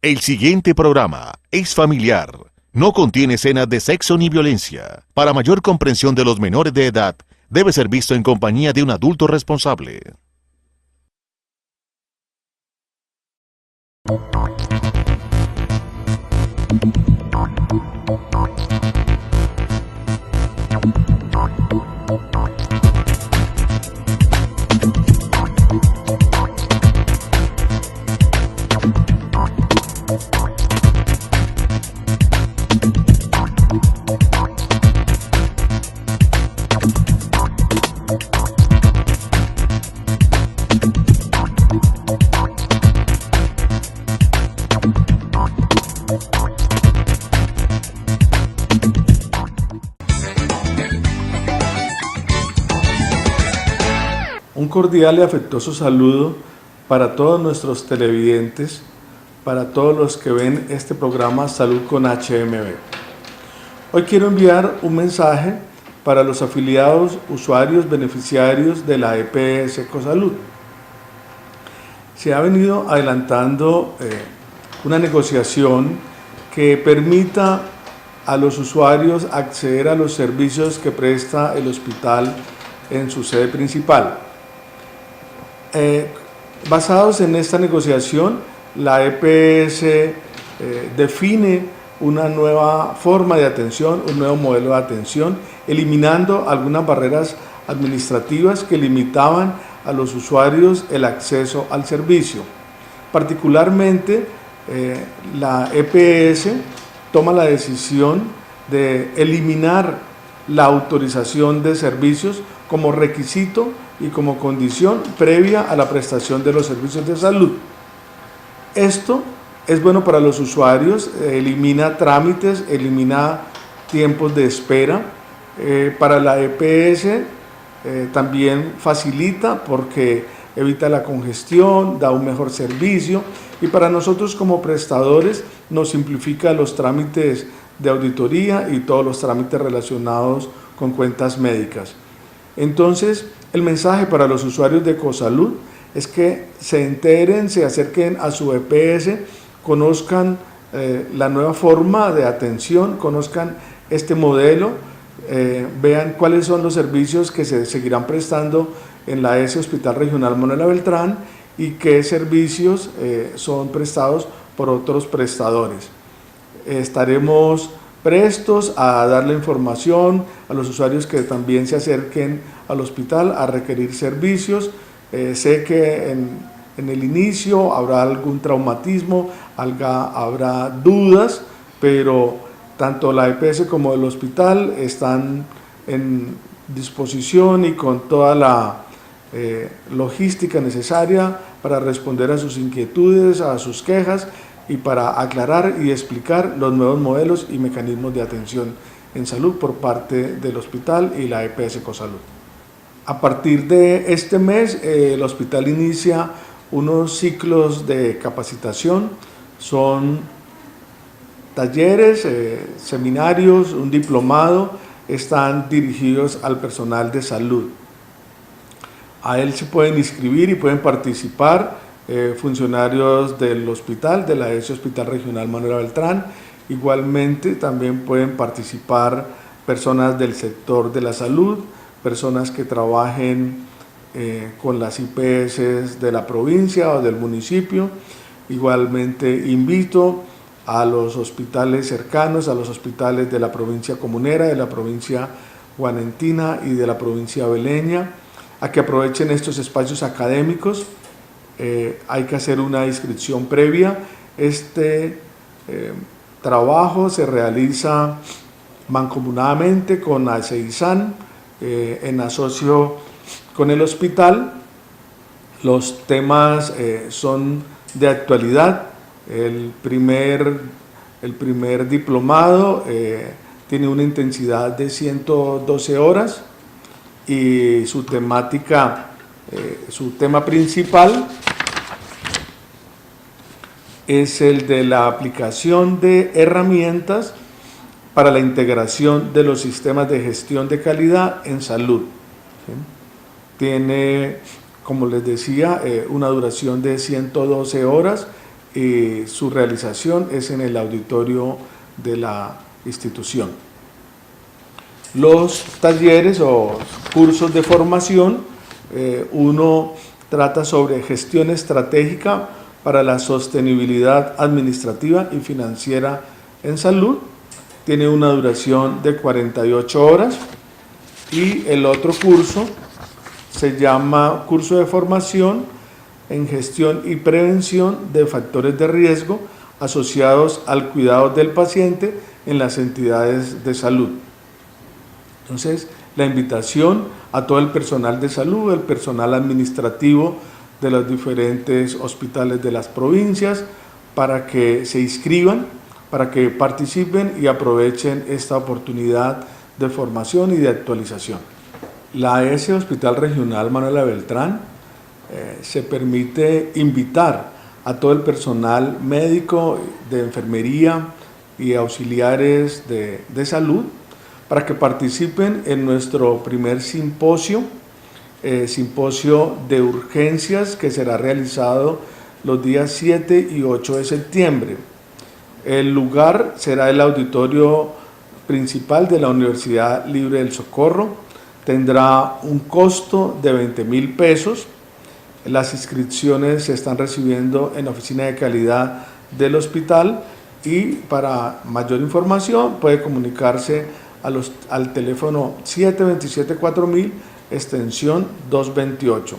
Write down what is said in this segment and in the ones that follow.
El siguiente programa es familiar. No contiene escenas de sexo ni violencia. Para mayor comprensión de los menores de edad, debe ser visto en compañía de un adulto responsable. Un cordial y afectuoso saludo para todos nuestros televidentes, para todos los que ven este programa Salud con HMB. Hoy quiero enviar un mensaje para los afiliados, usuarios, beneficiarios de la EPS Ecosalud. Se ha venido adelantando una negociación que permita a los usuarios acceder a los servicios que presta el hospital en su sede principal. Basados en esta negociación, la EPS define una nueva forma de atención, un nuevo modelo de atención, eliminando algunas barreras administrativas que limitaban a los usuarios el acceso al servicio. Particularmente, la EPS toma la decisión de eliminar la autorización de servicios como requisito y como condición previa a la prestación de los servicios de salud. Esto es bueno para los usuarios, elimina trámites, elimina tiempos de espera. Para la EPS también facilita porque evita la congestión, da un mejor servicio, y para nosotros como prestadores nos simplifica los trámites de auditoría y todos los trámites relacionados con cuentas médicas. Entonces, el mensaje para los usuarios de Ecosalud es que se enteren, se acerquen a su EPS, conozcan la nueva forma de atención, conozcan este modelo, vean cuáles son los servicios que se seguirán prestando en la ES Hospital Regional Manuela Beltrán y qué servicios son prestados por otros prestadores. Estaremos prestos a darle información a los usuarios que también se acerquen al hospital a requerir servicios. Sé que en el inicio habrá algún traumatismo, habrá dudas, pero tanto la EPS como el hospital están en disposición y con toda la logística necesaria para responder a sus inquietudes, a sus quejas y para aclarar y explicar los nuevos modelos y mecanismos de atención en salud por parte del hospital y la EPS Ecosalud. A partir de este mes, el hospital inicia unos ciclos de capacitación, son talleres, seminarios, un diplomado, están dirigidos al personal de salud. A él se pueden inscribir y pueden participar funcionarios del hospital, de la ES Hospital Regional Manuela Beltrán. Igualmente también pueden participar personas del sector de la salud, personas que trabajen con las IPS de la provincia o del municipio. Igualmente invito a los hospitales cercanos, a los hospitales de la provincia comunera, de la provincia guanentina y de la provincia beleña, a que aprovechen estos espacios académicos. Hay que hacer una inscripción previa. Este trabajo se realiza mancomunadamente con ACEISAN, en asocio con el hospital. Los temas son de actualidad. El primer diplomado tiene una intensidad de 112 horas y su temática, su tema principal es el de la aplicación de herramientas para la integración de los sistemas de gestión de calidad en salud. ¿Sí? Tiene, como les decía, una duración de 112 horas Su realización es en el auditorio de la institución. Los talleres o cursos de formación, uno trata sobre gestión estratégica para la sostenibilidad administrativa y financiera en salud. Tiene una duración de 48 horas. Y el otro curso se llama curso de formación en gestión y prevención de factores de riesgo asociados al cuidado del paciente en las entidades de salud. Entonces, la invitación a todo el personal de salud, el personal administrativo de los diferentes hospitales de las provincias, para que se inscriban, para que participen y aprovechen esta oportunidad de formación y de actualización. La AS Hospital Regional Manuela Beltrán se permite invitar a todo el personal médico, de enfermería y auxiliares de salud para que participen en nuestro primer simposio, simposio de urgencias, que será realizado los días 7 y 8 de septiembre. El lugar será el auditorio principal de la Universidad Libre del Socorro. Tendrá un costo de 20.000 pesos. Las inscripciones se están recibiendo en la oficina de calidad del hospital, y para mayor información puede comunicarse al teléfono 727-4000, extensión 228.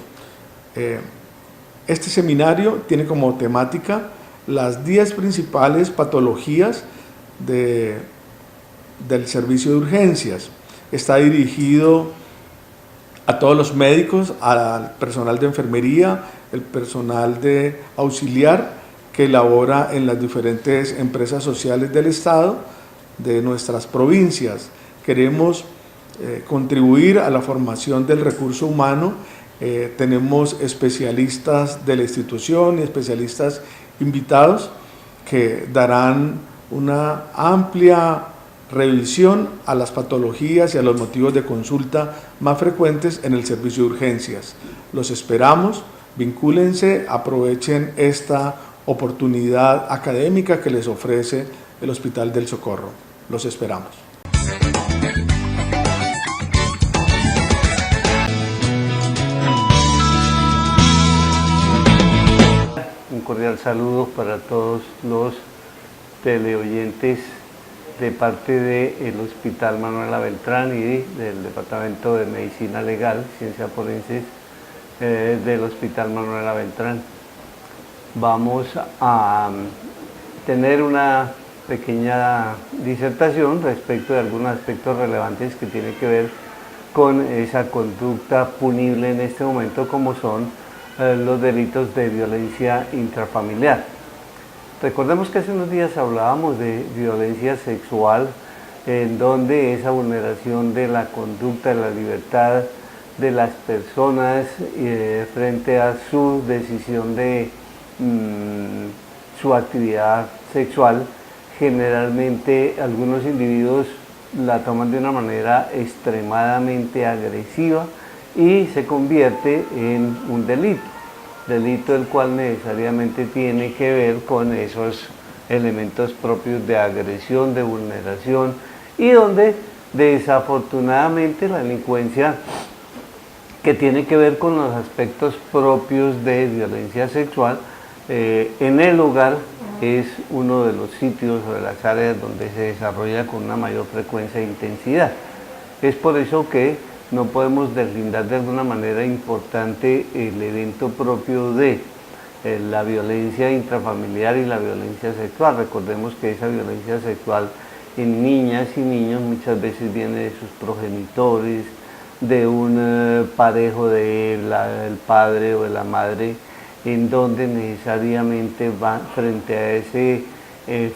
Este seminario tiene como temática las 10 principales patologías del servicio de urgencias. Está dirigido a todos los médicos, al personal de enfermería, el personal de auxiliar que labora en las diferentes empresas sociales del Estado, de nuestras provincias. Queremos contribuir a la formación del recurso humano. Tenemos especialistas de la institución y especialistas invitados que darán una amplia revisión a las patologías y a los motivos de consulta más frecuentes en el servicio de urgencias. Los esperamos, vincúlense, aprovechen esta oportunidad académica que les ofrece el Hospital del Socorro. Los esperamos. Un cordial saludo para todos los teleoyentes de parte del Hospital Manuela Beltrán y del Departamento de Medicina Legal, Ciencias Forenses del Hospital Manuela Beltrán. Vamos a tener una pequeña disertación respecto de algunos aspectos relevantes que tienen que ver con esa conducta punible en este momento, como son los delitos de violencia intrafamiliar. Recordemos que hace unos días hablábamos de violencia sexual, en donde esa vulneración de la conducta, de la libertad de las personas frente a su decisión de su actividad sexual, generalmente algunos individuos la toman de una manera extremadamente agresiva y se convierte en un delito el cual necesariamente tiene que ver con esos elementos propios de agresión, de vulneración, y donde desafortunadamente la delincuencia, que tiene que ver con los aspectos propios de violencia sexual, en el hogar es uno de los sitios o de las áreas donde se desarrolla con una mayor frecuencia e intensidad. Es por eso que no podemos deslindar de alguna manera importante el evento propio de la violencia intrafamiliar y la violencia sexual. Recordemos que esa violencia sexual en niñas y niños muchas veces viene de sus progenitores, de un parejo del padre o de la madre, en donde necesariamente van frente a ese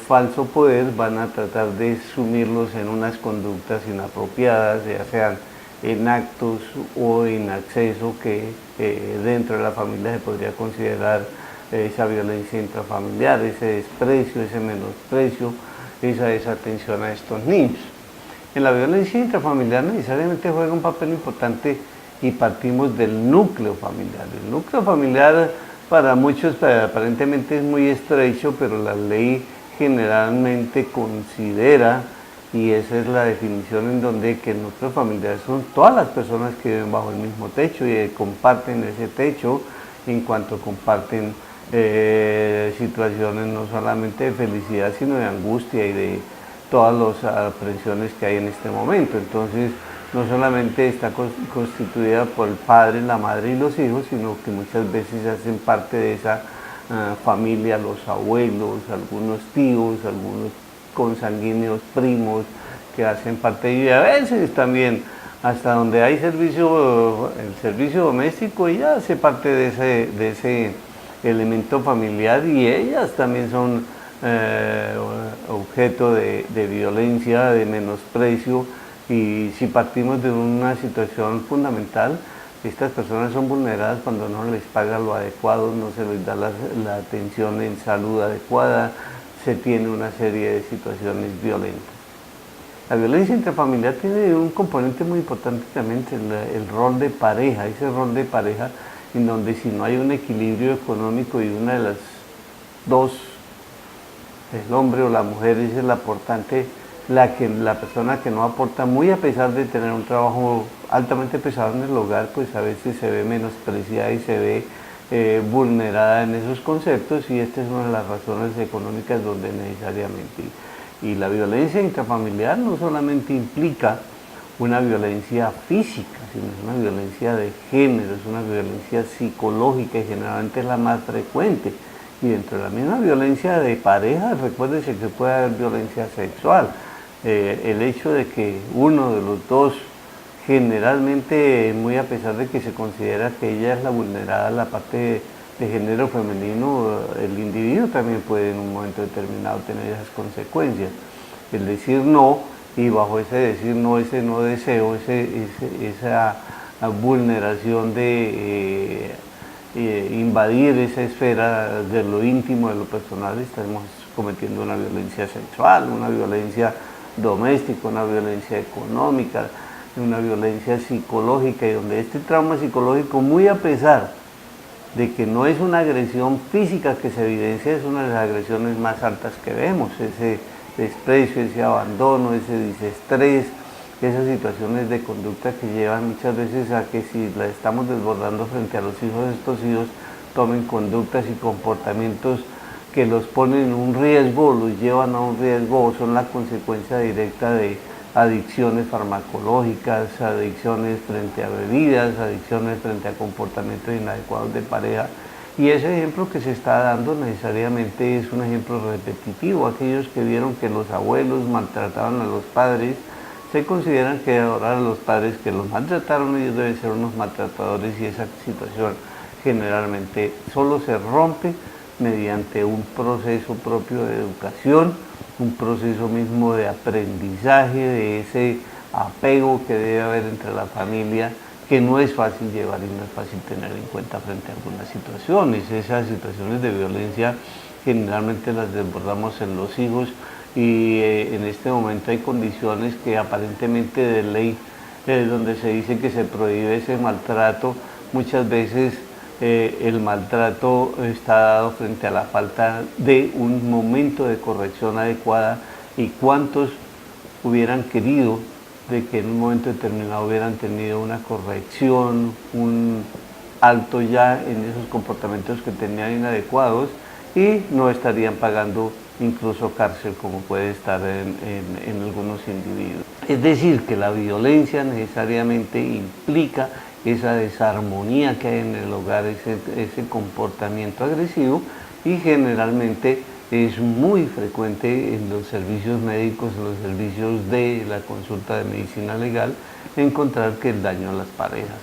falso poder, van a tratar de sumirlos en unas conductas inapropiadas, ya sean en actos o en acceso que dentro de la familia se podría considerar esa violencia intrafamiliar, ese desprecio, ese menosprecio, esa desatención a estos niños. En la violencia intrafamiliar necesariamente juega un papel importante y partimos del núcleo familiar. El núcleo familiar para muchos aparentemente es muy estrecho, pero la ley generalmente considera, y esa es la definición en donde que núcleos familiares son todas las personas que viven bajo el mismo techo y comparten ese techo en cuanto comparten situaciones no solamente de felicidad, sino de angustia y de todas las aprensiones que hay en este momento. Entonces, no solamente está constituida por el padre, la madre y los hijos, sino que muchas veces hacen parte de esa familia, los abuelos, algunos tíos, algunos consanguíneos primos que hacen parte, y a veces también hasta donde hay servicio, el servicio doméstico, ella hace parte de ese elemento familiar, y ellas también son objeto de violencia, de menosprecio. Y si partimos de una situación fundamental, estas personas son vulneradas cuando no les paga lo adecuado, no se les da la atención en salud adecuada, se tiene una serie de situaciones violentas. La violencia intrafamiliar tiene un componente muy importante también, el rol de pareja, ese rol de pareja en donde si no hay un equilibrio económico y una de las dos, el hombre o la mujer, es el aportante, la persona que no aporta, muy a pesar de tener un trabajo altamente pesado en el hogar, pues a veces se ve menospreciada y se ve vulnerada en esos conceptos, y esta es una de las razones económicas donde necesariamente. Y la violencia intrafamiliar no solamente implica una violencia física, sino es una violencia de género, es una violencia psicológica, y generalmente es la más frecuente. Y dentro de la misma violencia de pareja, recuérdese que puede haber violencia sexual. El hecho de que uno de los dos, generalmente, muy a pesar de que se considera que ella es la vulnerada, la parte de género femenino, el individuo también puede en un momento determinado tener esas consecuencias. El decir no, y bajo ese decir no, ese no deseo, esa vulneración de invadir esa esfera de lo íntimo, de lo personal, estamos cometiendo una violencia sexual, una violencia doméstica, una violencia económica, una violencia psicológica, y donde este trauma psicológico, muy a pesar de que no es una agresión física que se evidencia, es una de las agresiones más altas que vemos, ese desprecio, ese abandono, ese desestrés, esas situaciones de conducta que llevan muchas veces a que, si la estamos desbordando frente a los hijos de estos hijos, tomen conductas y comportamientos que los ponen en un riesgo, los llevan a un riesgo, o son la consecuencia directa de adicciones farmacológicas, adicciones frente a bebidas, adicciones frente a comportamientos inadecuados de pareja. Y ese ejemplo que se está dando necesariamente es un ejemplo repetitivo. Aquellos que vieron que los abuelos maltrataban a los padres, se consideran que ahora los padres que los maltrataron, ellos deben ser unos maltratadores, y esa situación generalmente solo se rompe mediante un proceso propio de educación, un proceso mismo de aprendizaje, de ese apego que debe haber entre la familia, que no es fácil llevar y no es fácil tener en cuenta frente a algunas situaciones. Esas situaciones de violencia generalmente las desbordamos en los hijos, y en este momento hay condiciones que aparentemente de ley, donde se dice que se prohíbe ese maltrato. Muchas veces el maltrato está dado frente a la falta de un momento de corrección adecuada, y cuántos hubieran querido de que en un momento determinado hubieran tenido una corrección, un alto ya en esos comportamientos que tenían inadecuados, y no estarían pagando incluso cárcel, como puede estar en algunos individuos. Es decir, que la violencia necesariamente implica esa desarmonía que hay en el hogar, ese comportamiento agresivo, y generalmente es muy frecuente en los servicios médicos, en los servicios de la consulta de medicina legal, encontrar que el daño a las parejas.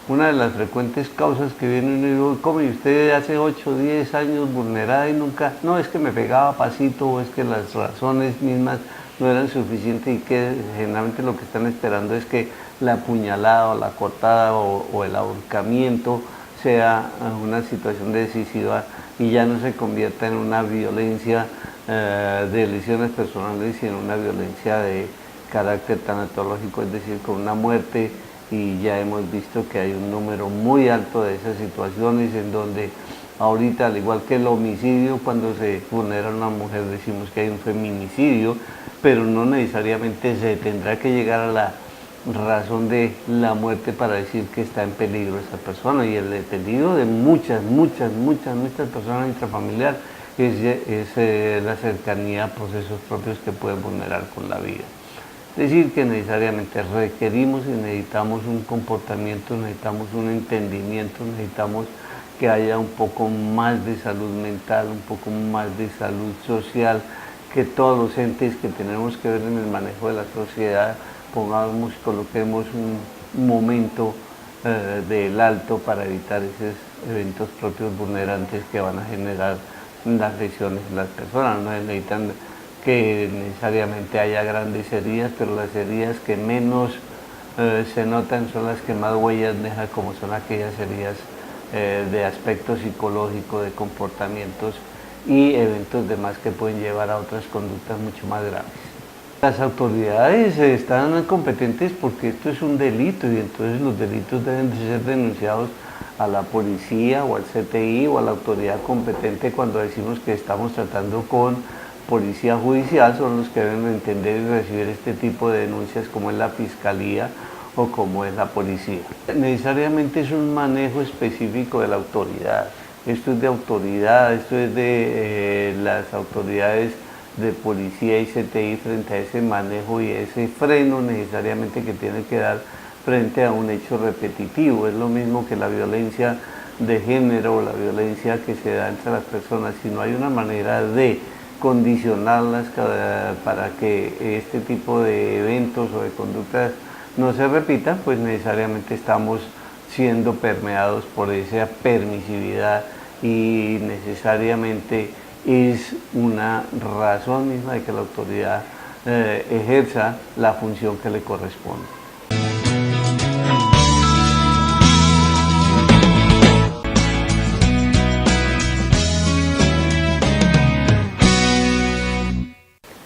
Una de las frecuentes causas que vienen, y digo, ¿cómo? Y usted hace 8 o 10 años vulnerada y nunca, no, es que me pegaba pasito, o es que las razones mismas no eran suficientes, y que generalmente lo que están esperando es que la puñalada o la cortada o el ahorcamiento sea una situación decisiva y ya no se convierta en una violencia de lesiones personales, sino una violencia de carácter tanatológico, es decir, con una muerte. Y ya hemos visto que hay un número muy alto de esas situaciones en donde Ahorita, al igual que el homicidio, cuando se vulnera a una mujer decimos que hay un feminicidio, pero no necesariamente se tendrá que llegar a la razón de la muerte para decir que está en peligro esa persona. Y el peligro de muchas personas intrafamiliares es la cercanía a procesos propios que pueden vulnerar con la vida. Es decir, que necesariamente requerimos y necesitamos un comportamiento, necesitamos un entendimiento, necesitamos que haya un poco más de salud mental, un poco más de salud social, que todos los entes que tenemos que ver en el manejo de la sociedad coloquemos un momento del alto para evitar esos eventos propios vulnerantes que van a generar las lesiones en las personas. No necesitan que necesariamente haya grandes heridas, pero las heridas que menos se notan son las que más huellas dejan, como son aquellas heridas de aspecto psicológico, de comportamientos y eventos demás que pueden llevar a otras conductas mucho más graves. Las autoridades están competentes porque esto es un delito y entonces los delitos deben de ser denunciados a la policía o al CTI o a la autoridad competente. Cuando decimos que estamos tratando con policía judicial, son los que deben entender y recibir este tipo de denuncias, como es la fiscalía o como es la policía. Necesariamente es un manejo específico de la autoridad. Esto es de autoridad, esto es de las autoridades de policía y CTI frente a ese manejo y ese freno necesariamente que tiene que dar frente a un hecho repetitivo. Es lo mismo que la violencia de género o la violencia que se da entre las personas. Si no hay una manera de condicionarlas para que este tipo de eventos o de conductas no se repitan, pues necesariamente estamos siendo permeados por esa permisividad y necesariamente es una razón misma de que la autoridad ejerza la función que le corresponde.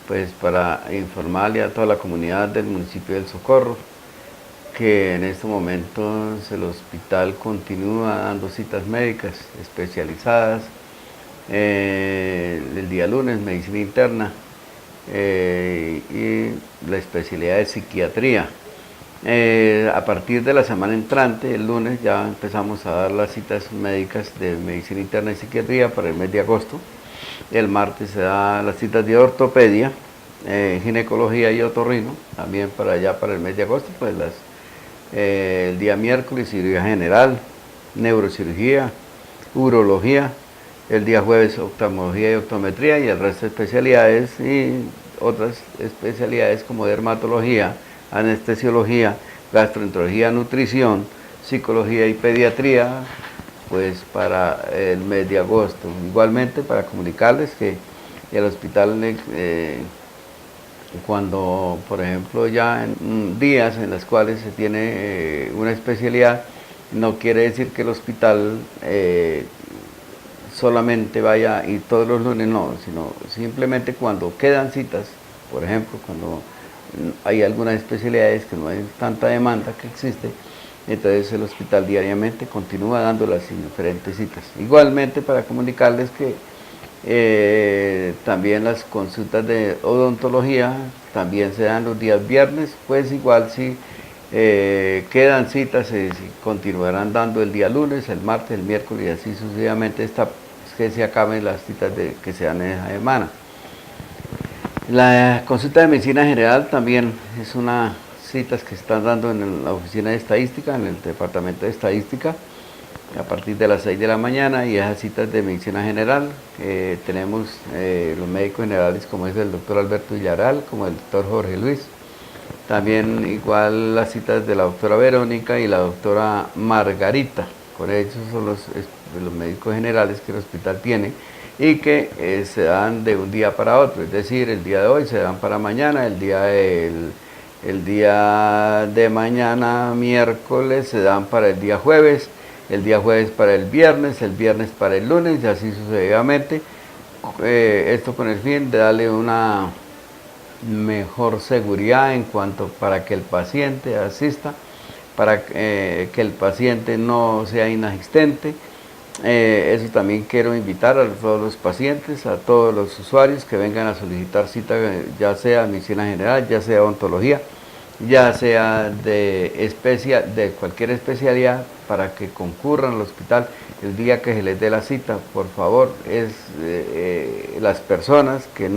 Pues para informarle a toda la comunidad del municipio del Socorro que en este momento el hospital continúa dando citas médicas especializadas. El día lunes medicina interna y la especialidad de psiquiatría. A partir de la semana entrante, el lunes, ya empezamos a dar las citas médicas de medicina interna y psiquiatría para el mes de agosto. El martes se da las citas de ortopedia, ginecología y otorrino, también para allá para el mes de agosto. Pues el día miércoles cirugía general, neurocirugía, urología. El día jueves oftalmología y optometría y el resto de especialidades y otras especialidades como dermatología, anestesiología, gastroenterología, nutrición, psicología y pediatría, pues para el mes de agosto. Igualmente para comunicarles que el hospital cuando por ejemplo ya en días en los cuales se tiene una especialidad, no quiere decir que el hospital solamente vaya y todos los lunes, no, sino simplemente cuando quedan citas, por ejemplo, cuando hay algunas especialidades que no hay tanta demanda que existe, entonces el hospital diariamente continúa dando las diferentes citas. Igualmente para comunicarles que también las consultas de odontología también se dan los días viernes, pues igual si quedan citas se continuarán dando el día lunes, el martes, el miércoles y así sucesivamente hasta que se acaben las citas que se dan en esa semana. La consulta de medicina general también es una citas que se están dando en la oficina de estadística, en el departamento de estadística, a partir de las 6 de la mañana, y esas citas de medicina general tenemos los médicos generales como es el doctor Alberto Villaral, como el doctor Jorge Luis, también igual las citas de la doctora Verónica y la doctora Margarita. Con ellos son los médicos generales que el hospital tiene y que se dan de un día para otro, es decir, el día de hoy se dan para mañana, el día de mañana miércoles se dan para el día jueves para el viernes para el lunes y así sucesivamente. Esto con el fin de darle una mejor seguridad en cuanto para que el paciente asista, para que el paciente no sea inasistente Eso también quiero invitar a todos los pacientes, a todos los usuarios que vengan a solicitar cita, ya sea medicina general, ya sea odontología, ya sea de cualquier especialidad, para que concurran al hospital el día que se les dé la cita. Por favor, las personas que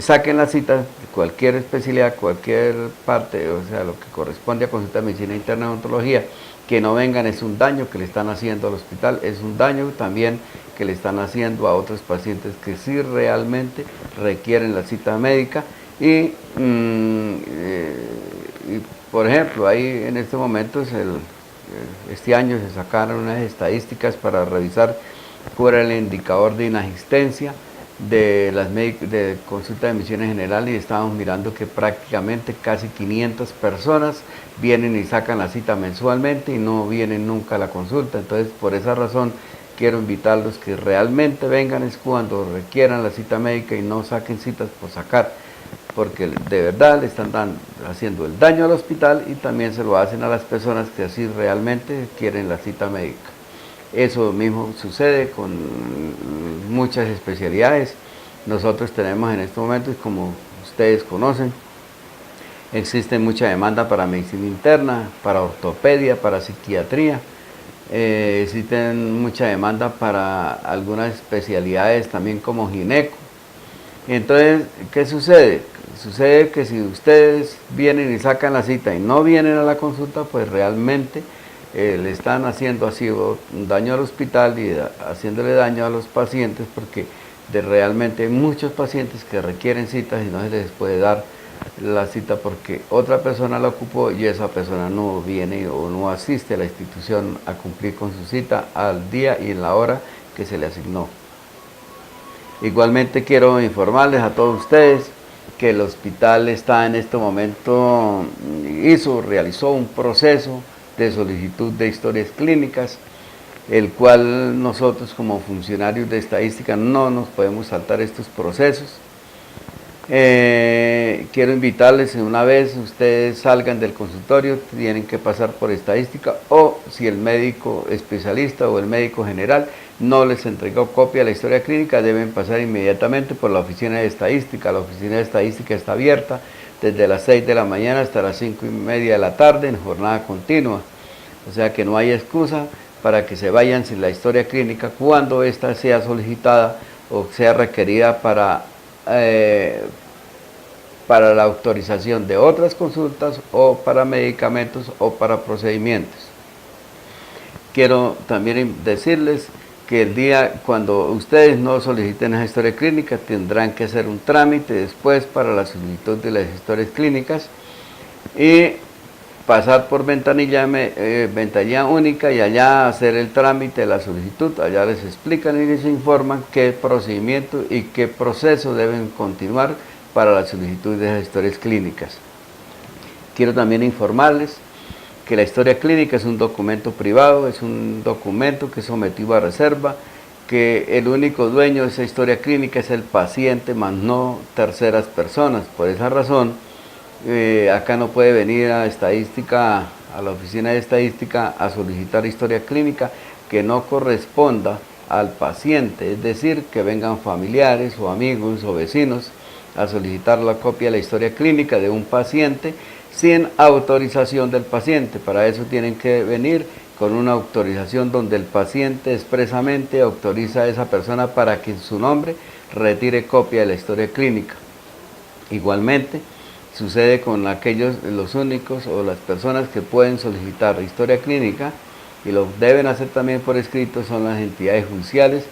saquen la cita de cualquier especialidad, cualquier parte, o sea, lo que corresponde a consulta de medicina interna y odontología, que no vengan, es un daño que le están haciendo al hospital, es un daño también que le están haciendo a otros pacientes que sí realmente requieren la cita médica. Y por ejemplo, ahí en este momento, este año se sacaron unas estadísticas para revisar cuál era el indicador de inasistencia de consulta de medicina general, y estábamos mirando que prácticamente casi 500 personas vienen y sacan la cita mensualmente y no vienen nunca a la consulta. Entonces, por esa razón quiero invitarlos que realmente vengan es cuando requieran la cita médica y no saquen citas por sacar, porque de verdad le están haciendo el daño al hospital y también se lo hacen a las personas que así realmente quieren la cita médica. Eso mismo sucede con muchas especialidades. Nosotros tenemos en estos momentos, como ustedes conocen, existe mucha demanda para medicina interna, para ortopedia, para psiquiatría. Existe mucha demanda para algunas especialidades también como gineco. Entonces, ¿qué sucede? Sucede que si ustedes vienen y sacan la cita y no vienen a la consulta, pues realmente le están haciendo así un daño al hospital y haciéndole daño a los pacientes, porque realmente hay muchos pacientes que requieren citas y no se les puede dar la cita porque otra persona la ocupó y esa persona no viene o no asiste a la institución a cumplir con su cita al día y en la hora que se le asignó. Igualmente quiero informarles a todos ustedes que el hospital está en este momento, realizó un proceso de solicitud de historias clínicas, el cual nosotros como funcionarios de estadística no nos podemos saltar estos procesos. Quiero invitarles, una vez ustedes salgan del consultorio, tienen que pasar por estadística, o si el médico especialista o el médico general no les entregó copia de la historia clínica, deben pasar inmediatamente por la oficina de estadística. La oficina de estadística está abierta desde las 6 de la mañana hasta las 5:30 de la tarde en jornada continua. O sea que no hay excusa para que se vayan sin la historia clínica cuando ésta sea solicitada o sea requerida para la autorización de otras consultas o para medicamentos o para procedimientos. Quiero también decirles que el día cuando ustedes no soliciten esa historia clínica tendrán que hacer un trámite después para la solicitud de las historias clínicas y pasar por ventanilla única y allá hacer el trámite de la solicitud. Allá les explican y les informan qué procedimiento y qué proceso deben continuar para la solicitud de esas historias clínicas. Quiero también informarles que la historia clínica es un documento privado, es un documento que es sometido a reserva, que el único dueño de esa historia clínica es el paciente, más no terceras personas. Por esa razón, acá no puede venir a estadística, a la oficina de estadística, a solicitar historia clínica que no corresponda al paciente, es decir, que vengan familiares o amigos o vecinos a solicitar la copia de la historia clínica de un paciente sin autorización del paciente. Para eso tienen que venir con una autorización donde el paciente expresamente autoriza a esa persona para que en su nombre retire copia de la historia clínica. Igualmente, sucede con los únicos o las personas que pueden solicitar historia clínica y lo deben hacer también por escrito son las entidades judiciales.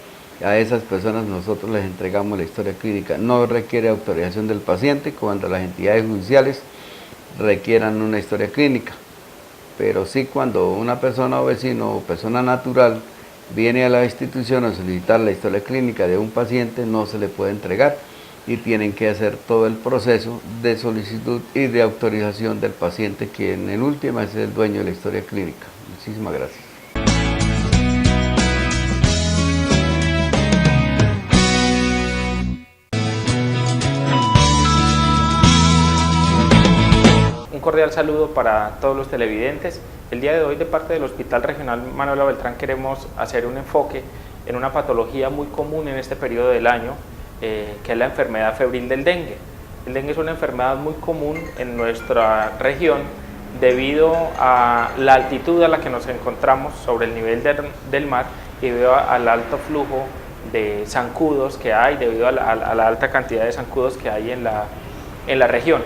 A esas personas nosotros les entregamos la historia clínica. No requiere autorización del paciente cuando las entidades judiciales requieran una historia clínica, pero sí cuando una persona o vecino o persona natural viene a la institución a solicitar la historia clínica de un paciente, no se le puede entregar y tienen que hacer todo el proceso de solicitud y de autorización del paciente, quien en última es el dueño de la historia clínica. Muchísimas gracias. Un cordial saludo para todos los televidentes. El día de hoy, de parte del Hospital Regional Manuela Beltrán, queremos hacer un enfoque en una patología muy común en este periodo del año, que es la enfermedad febril del dengue. El dengue es una enfermedad muy común en nuestra región debido a la altitud a la que nos encontramos sobre el nivel del mar y debido al alto flujo de zancudos que hay, debido a la alta cantidad de zancudos que hay en la región.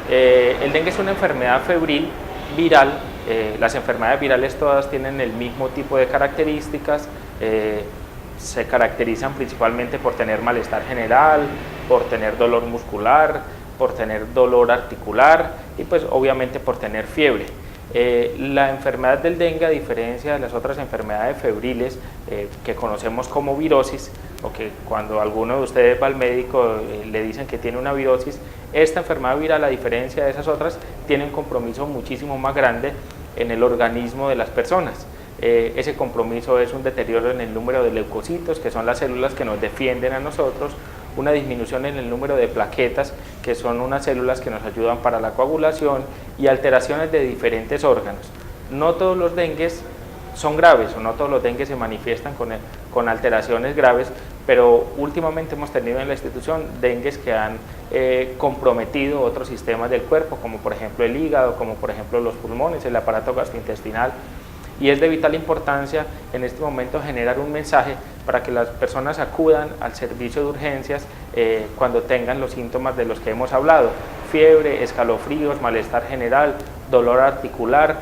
El dengue es una enfermedad febril viral. Las enfermedades virales todas tienen el mismo tipo de características, se caracterizan principalmente por tener malestar general, por tener dolor muscular, por tener dolor articular y pues obviamente por tener fiebre. La enfermedad del dengue, a diferencia de las otras enfermedades febriles que conocemos como virosis, o que cuando alguno de ustedes va al médico le dicen que tiene una virosis, esta enfermedad viral, a diferencia de esas otras, tiene un compromiso muchísimo más grande en el organismo de las personas. Ese compromiso es un deterioro en el número de leucocitos, que son las células que nos defienden a nosotros, una disminución en el número de plaquetas, que son unas células que nos ayudan para la coagulación, y alteraciones de diferentes órganos. No todos los dengues son graves, o no todos los dengues se manifiestan con alteraciones graves, pero últimamente hemos tenido en la institución dengues que han comprometido otros sistemas del cuerpo, como por ejemplo el hígado, como por ejemplo los pulmones, el aparato gastrointestinal, y es de vital importancia en este momento generar un mensaje para que las personas acudan al servicio de urgencias cuando tengan los síntomas de los que hemos hablado: fiebre, escalofríos, malestar general, dolor articular,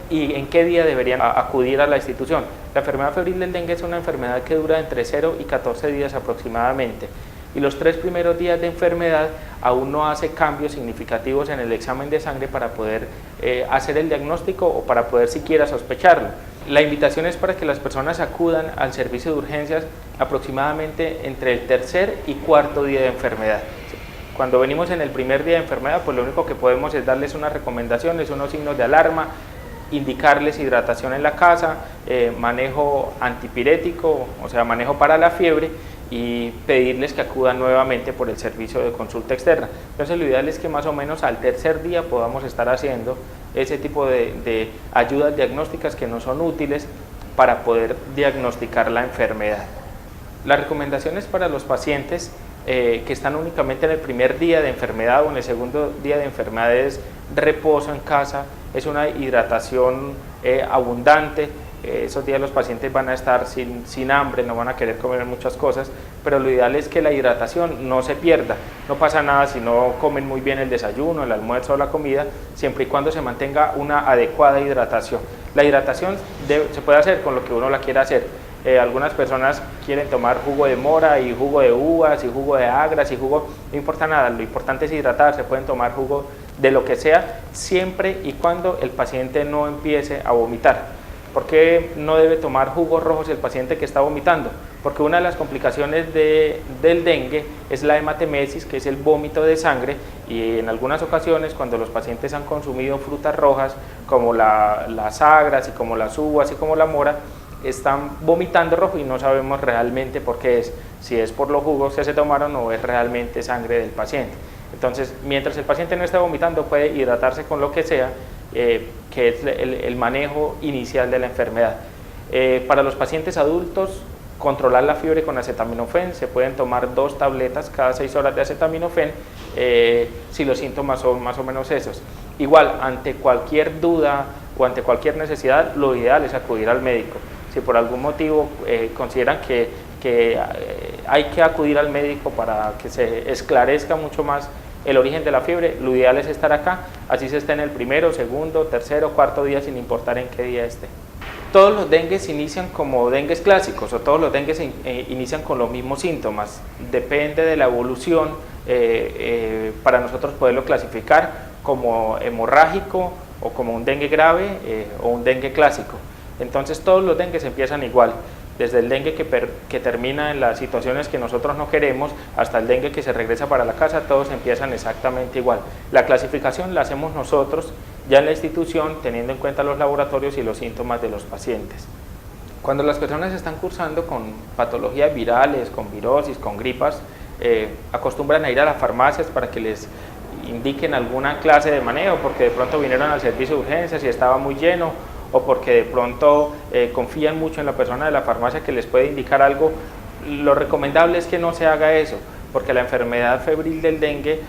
y en qué día deberían acudir a la institución. La enfermedad febril del dengue es una enfermedad que dura entre 0 y 14 días aproximadamente, y los 3 primeros días de enfermedad aún no hace cambios significativos en el examen de sangre para poder hacer el diagnóstico o para poder siquiera sospecharlo. La invitación es para que las personas acudan al servicio de urgencias aproximadamente entre el tercer y cuarto día de enfermedad. Cuando venimos en el primer día de enfermedad, pues lo único que podemos es darles unas recomendaciones, unos signos de alarma, indicarles hidratación en la casa, manejo antipirético, o sea, manejo para la fiebre, y pedirles que acudan nuevamente por el servicio de consulta externa. Entonces lo ideal es que más o menos al tercer día podamos estar haciendo ese tipo de ayudas diagnósticas que nos son útiles para poder diagnosticar la enfermedad. Las recomendaciones para los pacientes que están únicamente en el primer día de enfermedad o en el segundo día de enfermedad es reposo en casa, es una hidratación abundante. Esos días los pacientes van a estar sin hambre, no van a querer comer muchas cosas, pero lo ideal es que la hidratación no se pierda. No pasa nada si no comen muy bien el desayuno, el almuerzo o la comida, siempre y cuando se mantenga una adecuada hidratación. La hidratación se puede hacer con lo que uno la quiera hacer. Algunas personas quieren tomar jugo de mora y jugo de uvas y jugo de agras y jugo, no importa nada, lo importante es hidratarse. Pueden tomar jugo de lo que sea, siempre y cuando el paciente no empiece a vomitar. ¿Por qué no debe tomar jugos rojos el paciente que está vomitando? Porque una de las complicaciones del dengue es la hematemesis, que es el vómito de sangre, y en algunas ocasiones cuando los pacientes han consumido frutas rojas como las agras y como las uvas y como la mora, están vomitando rojo y no sabemos realmente por qué es, si es por los jugos que se tomaron o es realmente sangre del paciente. Entonces, mientras el paciente no esté vomitando, puede hidratarse con lo que sea, que es el manejo inicial de la enfermedad. Para los pacientes adultos, controlar la fiebre con acetaminofén. Se pueden tomar 2 tabletas cada 6 horas de acetaminofén si los síntomas son más o menos esos. Igual, ante cualquier duda o ante cualquier necesidad, lo ideal es acudir al médico. Si por algún motivo consideran que hay que acudir al médico para que se esclarezca mucho más el origen de la fiebre, lo ideal es estar acá, así se esté en el primero, segundo, tercero, cuarto día, sin importar en qué día esté. Todos los dengues inician como dengues clásicos, o todos los dengues inician con los mismos síntomas. Depende de la evolución para nosotros poderlo clasificar como hemorrágico o como un dengue grave o un dengue clásico. Entonces todos los dengues empiezan igual, desde el dengue que termina en las situaciones que nosotros no queremos hasta el dengue que se regresa para la casa, todos empiezan exactamente igual. La clasificación la hacemos nosotros ya en la institución, teniendo en cuenta los laboratorios y los síntomas de los pacientes. Cuando las personas están cursando con patologías virales, con virosis, con gripas, acostumbran a ir a las farmacias para que les indiquen alguna clase de manejo, porque de pronto vinieron al servicio de urgencias y estaba muy lleno, o porque de pronto confían mucho en la persona de la farmacia que les puede indicar algo. Lo recomendable es que no se haga eso, porque la enfermedad febril del dengue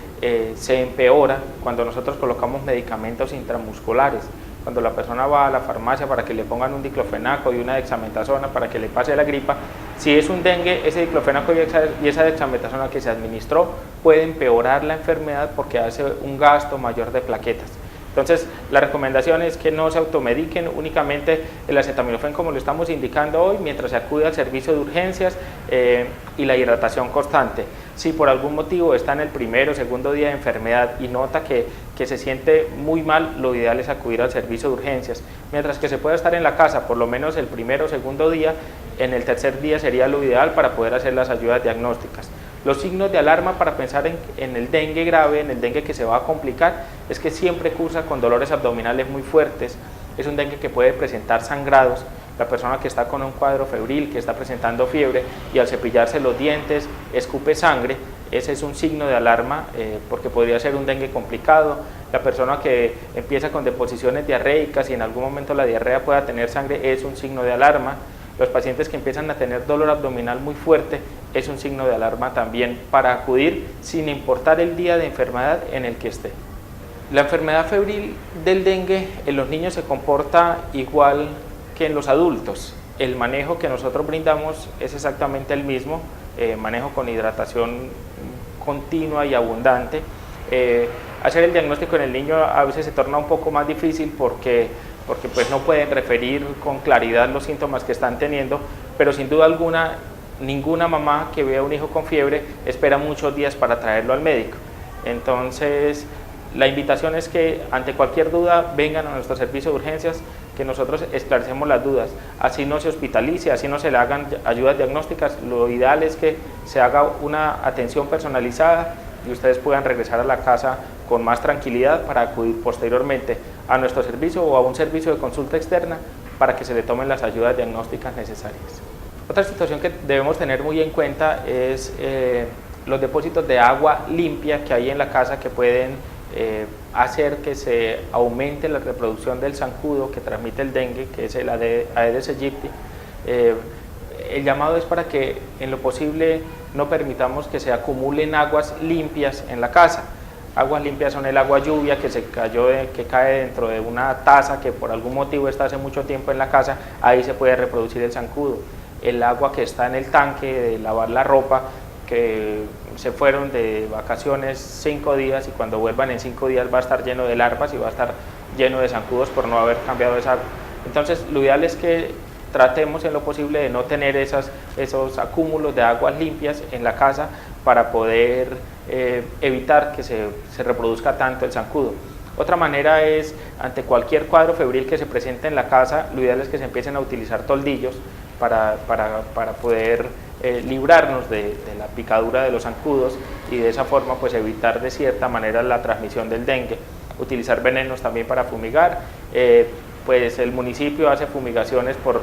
se empeora cuando nosotros colocamos medicamentos intramusculares. Cuando la persona va a la farmacia para que le pongan un diclofenaco y una dexametasona para que le pase la gripa, si es un dengue, ese diclofenaco y esa dexametasona que se administró puede empeorar la enfermedad porque hace un gasto mayor de plaquetas. Entonces, la recomendación es que no se automediquen, únicamente el acetaminofén como lo estamos indicando hoy, mientras se acude al servicio de urgencias y la hidratación constante. Si por algún motivo está en el primero o segundo día de enfermedad y nota que se siente muy mal, lo ideal es acudir al servicio de urgencias. Mientras que se pueda estar en la casa por lo menos el primero o segundo día, en el tercer día sería lo ideal para poder hacer las ayudas diagnósticas. Los signos de alarma para pensar en el dengue grave, en el dengue que se va a complicar, es que siempre cursa con dolores abdominales muy fuertes, es un dengue que puede presentar sangrados, la persona que está con un cuadro febril, que está presentando fiebre y al cepillarse los dientes escupe sangre, ese es un signo de alarma porque podría ser un dengue complicado. La persona que empieza con deposiciones diarreicas y en algún momento la diarrea pueda tener sangre es un signo de alarma. Los pacientes que empiezan a tener dolor abdominal muy fuerte es un signo de alarma también para acudir sin importar el día de enfermedad en el que esté. La enfermedad febril del dengue en los niños se comporta igual que en los adultos. El manejo que nosotros brindamos es exactamente el mismo, manejo con hidratación continua y abundante. Hacer el diagnóstico en el niño a veces se torna un poco más difícil porque pues no pueden referir con claridad los síntomas que están teniendo, pero sin duda alguna ninguna mamá que vea un hijo con fiebre espera muchos días para traerlo al médico. Entonces la invitación es que ante cualquier duda vengan a nuestro servicio de urgencias, que nosotros esclarecemos las dudas, así no se hospitalice, así no se le hagan ayudas diagnósticas. Lo ideal es que se haga una atención personalizada y ustedes puedan regresar a la casa con más tranquilidad para acudir posteriormente a nuestro servicio o a un servicio de consulta externa para que se le tomen las ayudas diagnósticas necesarias. Otra situación que debemos tener muy en cuenta es los depósitos de agua limpia que hay en la casa que pueden hacer que se aumente la reproducción del zancudo que transmite el dengue, que es el Aedes aegypti. El llamado es para que en lo posible no permitamos que se acumulen aguas limpias en la casa. Aguas limpias son el agua lluvia que cae dentro de una taza que por algún motivo está hace mucho tiempo en la casa, ahí se puede reproducir el zancudo. El agua que está en el tanque de lavar la ropa, que se fueron de vacaciones 5 días y cuando vuelvan en 5 días va a estar lleno de larvas y va a estar lleno de zancudos por no haber cambiado esa agua. Entonces lo ideal es que tratemos en lo posible de no tener esos acúmulos de aguas limpias en la casa para poder evitar que se reproduzca tanto el zancudo. Otra manera es, ante cualquier cuadro febril que se presente en la casa, lo ideal es que se empiecen a utilizar toldillos para poder librarnos de la picadura de los zancudos y de esa forma pues evitar de cierta manera la transmisión del dengue. Utilizar venenos también para fumigar, pues el municipio hace fumigaciones por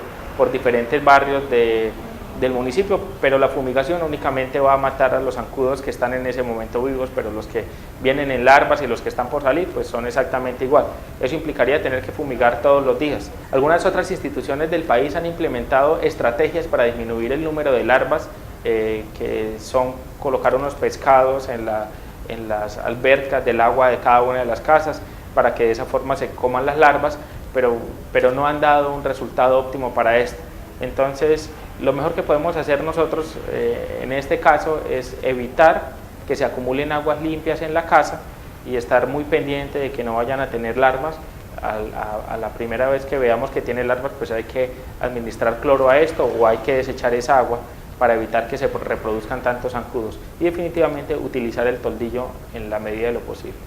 diferentes barrios del municipio, pero la fumigación únicamente va a matar a los zancudos que están en ese momento vivos, pero los que vienen en larvas y los que están por salir pues son exactamente igual. Eso implicaría tener que fumigar todos los días. Algunas otras instituciones del país han implementado estrategias para disminuir el número de larvas, que son colocar unos pescados en las albercas del agua de cada una de las casas para que de esa forma se coman las larvas, pero no han dado un resultado óptimo para esto. Entonces, lo mejor que podemos hacer nosotros en este caso es evitar que se acumulen aguas limpias en la casa y estar muy pendiente de que no vayan a tener larvas. A la primera vez que veamos que tiene larvas, pues hay que administrar cloro a esto o hay que desechar esa agua para evitar que se reproduzcan tantos zancudos y definitivamente utilizar el toldillo en la medida de lo posible.